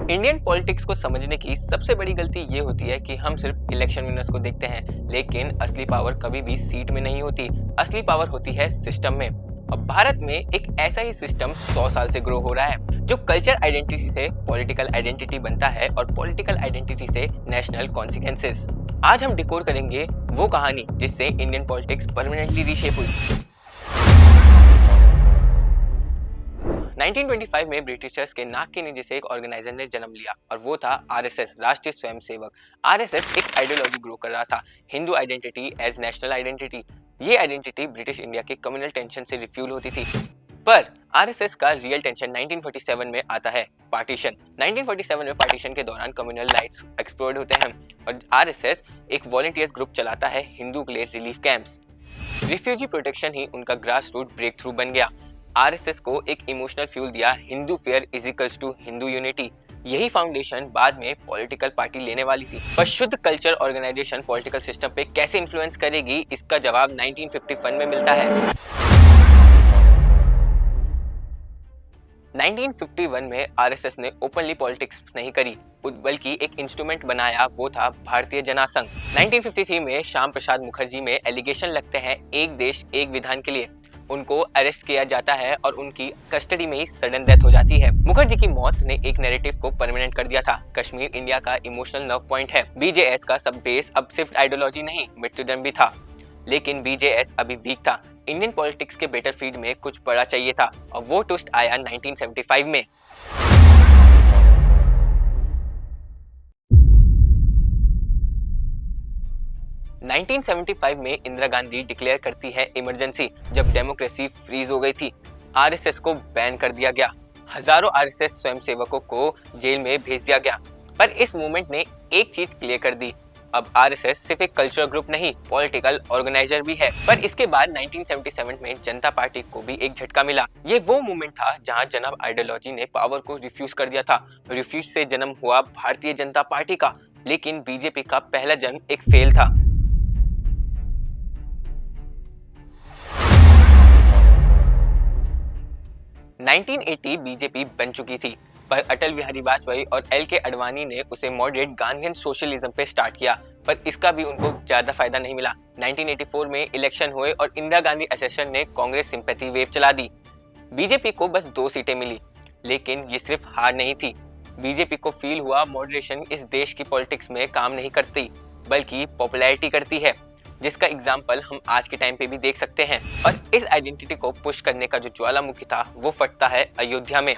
Indian politics को समझने की सबसे बड़ी गलती ये होती है कि हम सिर्फ इलेक्शन विनर्स को देखते हैं, लेकिन असली पावर कभी भी सीट में नहीं होती। असली पावर होती है सिस्टम में। अब भारत में एक ऐसा ही सिस्टम 100 साल से ग्रो हो रहा है, जो कल्चर आइडेंटिटी से पॉलिटिकल आइडेंटिटी बनता है और पॉलिटिकल आइडेंटिटी से नेशनल कॉन्सिक्वेंसेस। आज हम डिकोड करेंगे वो कहानी जिससे इंडियन पॉलिटिक्स परमानेंटली रीशेप हुई। 1925 में ब्रिटिशर्स के नाक के नीचे से एक ऑर्गेनाइजर ने जन्म लिया और वो था आरएसएस, राष्ट्रीय स्वयंसेवक। आरएसएस एक आइडियोलॉजी ग्रो कर रहा था, Hindu identity as national identity. ये आइडेंटिटी ब्रिटिश इंडिया के कम्युनल टेंशन से रिफ्यूल होती थी। पर आरएसएस का रियल टेंशन 1947 में आता है, पार्टीशन। 1947 में पार्टीशन के दौरान कम्युनल राइट्स एक्सप्लोर्ड होते हैं और आरएसएस एक वॉलंटियर्स ग्रुप चलाता है हिंदू के लिए रिलीफ कैंप्स। रिफ्यूजी प्रोटेक्शन ही उनका ग्रास रूट ब्रेक थ्रू बन गया। आरएसएस को एक इमोशनल फ्यूल दिया, Hindu fair is equals to Hindu unity. यही फाउंडेशन बाद में पॉलिटिकल पार्टी लेने वाली थी। पर शुद्ध कल्चर ऑर्गेनाइजेशन पॉलिटिकल सिस्टम पे कैसे इन्फ्लुएंस करेगी, इसका जवाब 1951 में मिलता है। 1951 में आरएसएस ने ओपनली पॉलिटिक्स नहीं करी, बल्कि एक इंस्ट्रूमेंट बनाया, वो था भारतीय जनसंघ। 1953 में श्याम प्रसाद मुखर्जी में एलिगेशन लगते हैं एक देश एक विधान के लिए। उनको अरेस्ट किया जाता है और उनकी कस्टडी में ही सडन डेथ हो जाती है। मुखर्जी की मौत ने एक नैरेटिव को परमानेंट कर दिया था। कश्मीर इंडिया का इमोशनल नर्व पॉइंट है। बीजेएस का सब बेस अब सिर्फ आइडियोलॉजी नहीं, मृत्युदंड भी था। लेकिन बीजेएस अभी वीक था। इंडियन पॉलिटिक्स के बेटर फीड में कुछ बड़ा चाहिए था और वो ट्विस्ट आया 1975 में। नाइनटीन 1975 में इंदिरा गांधी डिक्लेयर करती है इमरजेंसी, जब डेमोक्रेसी फ्रीज हो गई थी। आरएसएस को बैन कर दिया गया, हजारों आरएसएस स्वयंसेवकों को जेल में भेज दिया गया। पर इस मूवमेंट ने एक चीज क्लियर कर दी, अब आरएसएस सिर्फ एक कल्चरल ग्रुप नहीं, पॉलिटिकल ऑर्गेनाइजर भी है। पर इसके बाद 1977 में जनता पार्टी को भी एक झटका मिला। ये वो मूवमेंट था जहां जनाब आइडियोलॉजी ने पावर को रिफ्यूज कर दिया था। रिफ्यूज से जन्म हुआ भारतीय जनता पार्टी का, लेकिन बीजेपी का पहला जन्म एक फेल था। 1980 बीजेपी बन चुकी थी, पर अटल बिहारी वाजपेयी और एल.के. अडवाणी ने उसे मॉडरेट गांधीयन सोशलिज्म पे स्टार्ट किया, पर इसका भी उनको ज्यादा फायदा नहीं मिला। 1984 में इलेक्शन हुए और इंदिरा गांधी असेसन ने कांग्रेस सिंपैथी वेव चला दी। बीजेपी को बस 2 सीटें मिली, लेकिन ये सिर्फ हार नहीं थी। बीजेपी को फील हुआ मॉडरेशन इस देश की पॉलिटिक्स में काम नहीं करती, बल्कि पॉपुलैरिटी करती है, जिसका एग्जाम्पल हम आज के टाइम पे भी देख सकते हैं। और इस आइडेंटिटी को पुश करने का जो ज्वालामुखी था वो फटता है अयोध्या में।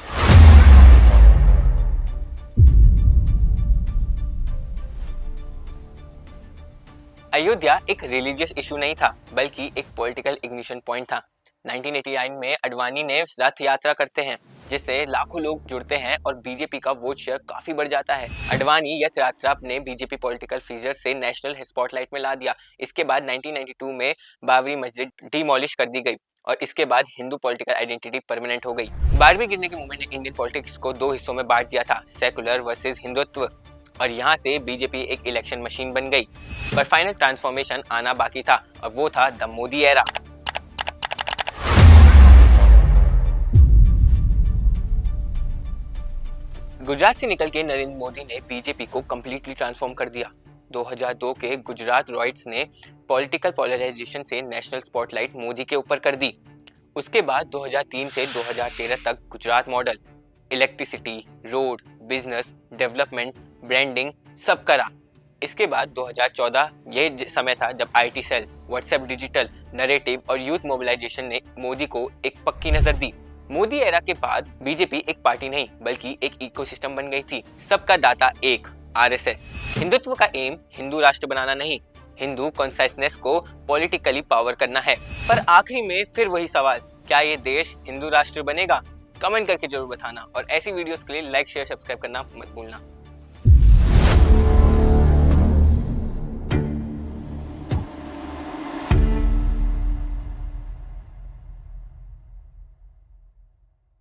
अयोध्या एक रिलीजियस इशू नहीं था, बल्कि एक पॉलिटिकल इग्निशन पॉइंट था। 1989 में अडवाणी ने रथ यात्रा करते हैं, जिससे लाखों लोग जुड़ते हैं और बीजेपी का वोट शेयर काफी बढ़ जाता है। अडवाणी रथ यात्रा ने बीजेपी पॉलिटिकल फिगर से नेशनल स्पॉटलाइट में ला दिया। इसके बाद 1992 में बाबरी मस्जिद डिमोलिश कर दी गई और इसके बाद हिंदू पॉलिटिकल आइडेंटिटी परमानेंट हो गई। बारहवीं गिरने के मूवमेंट ने इंडियन पॉलिटिक्स को 2 हिस्सों में बांट दिया था, सेकुलर वर्सेस हिंदुत्व, और यहाँ से बीजेपी एक इलेक्शन मशीन बन गई। पर फाइनल ट्रांसफॉर्मेशन आना बाकी था और वो था द मोदी एरा। गुजरात से निकल के नरेंद्र मोदी ने बीजेपी को कंप्लीटली ट्रांसफॉर्म कर दिया। 2002 के गुजरात रॉयट्स ने पॉलिटिकल पोलराइजेशन से नेशनल स्पॉटलाइट मोदी के ऊपर कर दी। उसके बाद 2003 से 2013 तक Gujarat model, electricity, road, business, development, branding सब करा। इसके बाद 2014 ये समय था जब IT cell, WhatsApp digital, narrative और यूथ मोबिलाइजेशन ने मोदी को एक पक्की नजर दी। मोदी एरा के बाद बीजेपी एक पार्टी नहीं, बल्कि एक इकोसिस्टम बन गई थी। सबका दाता एक, आरएसएस। हिंदुत्व का एम हिंदू राष्ट्र बनाना नहीं, हिंदू कॉन्शियसनेस को पॉलिटिकली पावर करना है। पर आखिरी में फिर वही सवाल, क्या ये देश हिंदू राष्ट्र बनेगा? कमेंट करके जरूर बताना और ऐसी वीडियोस के लिए लाइक, शेयर, सब्सक्राइब करना मत भूलना।